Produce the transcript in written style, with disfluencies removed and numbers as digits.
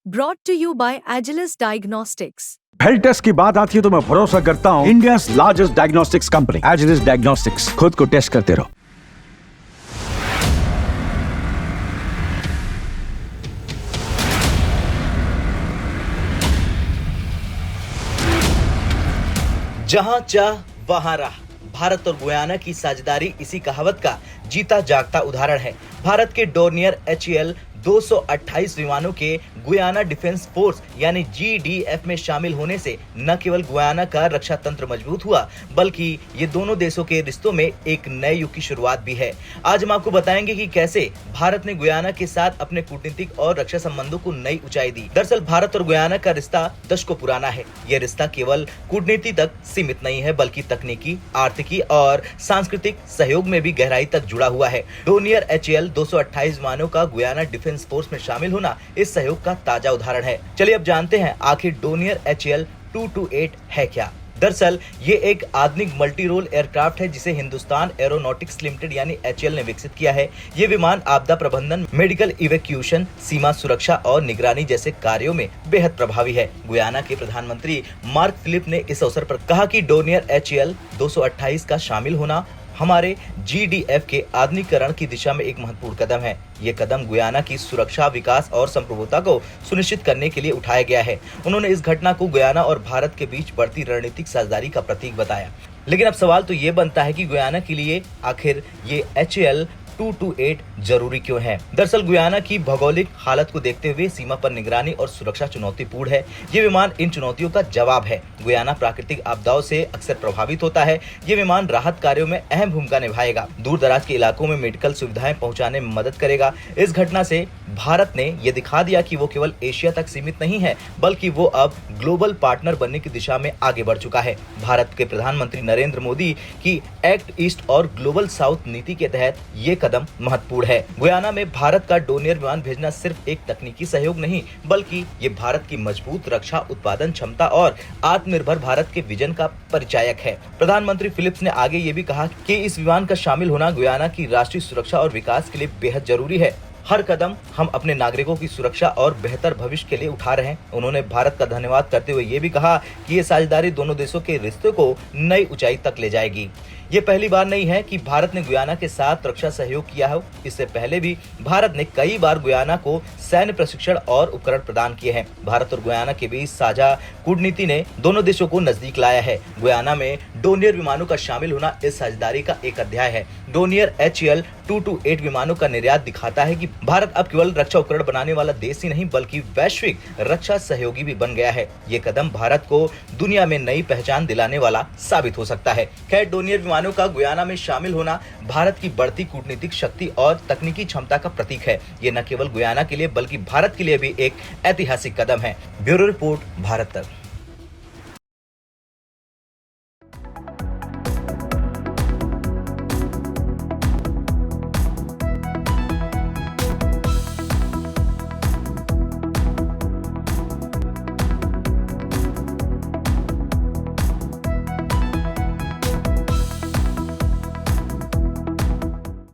Brought to you by Agilus Diagnostics. Health test की बात आती है तो मैं भरोसा करता हूँ India's largest diagnostics company Agilus diagnostics. खुद को टेस्ट करते रहो। जहां चाह वहां राह। भारत और गुयाना की साझेदारी इसी कहावत का जीता जागता उदाहरण है। भारत के डोर्नियर HAL 228 विमानों के गुयाना डिफेंस फोर्स यानी GDF में शामिल होने से न केवल गुयाना का रक्षा तंत्र मजबूत हुआ, बल्कि ये दोनों देशों के रिश्तों में एक नए युग की शुरुआत भी है। आज हम आपको बताएंगे कि कैसे भारत ने गुयाना के साथ अपने कूटनीतिक और रक्षा संबंधों को नई ऊंचाई दी। दरअसल भारत और गुयाना का रिश्ता दशकों पुराना है। यह रिश्ता केवल कूटनीति तक सीमित नहीं है, बल्कि तकनीकी, आर्थिकी और सांस्कृतिक सहयोग में भी गहराई तक जुड़ा हुआ है। डोर्नियर HAL 228 विमानों का गुयाना डिफेंस फोर्स में शामिल होना इस सहयोग का ताजा उदाहरण है। चलिए अब जानते हैं आखिर डोर्नियर HAL 228 है क्या। दरअसल ये एक आधुनिक मल्टी रोल एयरक्राफ्ट है जिसे हिंदुस्तान एरोनॉटिक्स लिमिटेड यानी HAL ने विकसित किया है। ये विमान आपदा प्रबंधन, मेडिकल इवैक्यूएशन, सीमा सुरक्षा और निगरानी जैसे कार्यों में बेहद प्रभावी है। गुयाना के प्रधानमंत्री मार्क फिलिप ने इस अवसर पर कहा कि डोर्नियर HAL 228 का शामिल होना हमारे GDF के आधुनिकीकरण की दिशा में एक महत्वपूर्ण कदम है। ये कदम गुयाना की सुरक्षा, विकास और संप्रभुता को सुनिश्चित करने के लिए उठाया गया है। उन्होंने इस घटना को गुयाना और भारत के बीच बढ़ती रणनीतिक साझेदारी का प्रतीक बताया। लेकिन अब सवाल तो ये बनता है कि गुयाना के लिए आखिर ये HAL 228 जरूरी क्यों है। दरअसल गुयाना की भौगोलिक हालत को देखते हुए सीमा पर निगरानी और सुरक्षा चुनौतीपूर्ण है। ये विमान इन चुनौतियों का जवाब है। गुयाना प्राकृतिक आपदाओं से अक्सर प्रभावित होता है। ये विमान राहत कार्यों में अहम भूमिका निभाएगा, दूर दराज के इलाकों में मेडिकल सुविधाएं पहुंचाने में मदद करेगा। इस घटना से भारत ने यह दिखा दिया कि वो केवल एशिया तक सीमित नहीं है, बल्कि वो अब ग्लोबल पार्टनर बनने की दिशा में आगे बढ़ चुका है। भारत के प्रधानमंत्री नरेंद्र मोदी की एक्ट ईस्ट और ग्लोबल साउथ नीति के तहत ये कदम महत्वपूर्ण है। गुयाना में भारत का डोर्नियर विमान भेजना सिर्फ एक तकनीकी सहयोग नहीं, बल्कि ये भारत की मजबूत रक्षा उत्पादन क्षमता और आत्मनिर्भर भारत के विजन का परिचायक है। प्रधानमंत्री फिलिप्स ने आगे ये भी कहा कि इस विमान का शामिल होना गुयाना की राष्ट्रीय सुरक्षा और विकास के लिए बेहद जरूरी है। हर कदम हम अपने नागरिकों की सुरक्षा और बेहतर भविष्य के लिए उठा रहे हैं। उन्होंने भारत का धन्यवाद करते हुए ये भी कहा कि ये साझेदारी दोनों देशों के रिश्ते को नई ऊंचाई तक ले जाएगी। ये पहली बार नहीं है कि भारत ने गुयाना के साथ रक्षा सहयोग किया है। इससे पहले भी भारत ने कई बार गुयाना को सैन्य प्रशिक्षण और उपकरण प्रदान किए हैं। भारत और गुयाना के बीच साझा कूटनीति ने दोनों देशों को नजदीक लाया है। गुयाना में डोर्नियर विमानों का शामिल होना इस साझेदारी का एक अध्याय है। डोर्नियर HAL 228 विमानों का निर्यात दिखाता है कि भारत अब केवल रक्षा उपकरण बनाने वाला देश ही नहीं, बल्कि वैश्विक रक्षा सहयोगी भी बन गया है। ये कदम भारत को दुनिया में नई पहचान दिलाने वाला साबित हो सकता है। खैर, डोर्नियर विमानों का गुयाना में शामिल होना भारत की बढ़ती कूटनीतिक शक्ति और तकनीकी क्षमता का प्रतीक है। ये न केवल गुयाना के लिए बल्कि भारत के लिए भी एक ऐतिहासिक कदम है। ब्यूरो रिपोर्ट, भारत तक।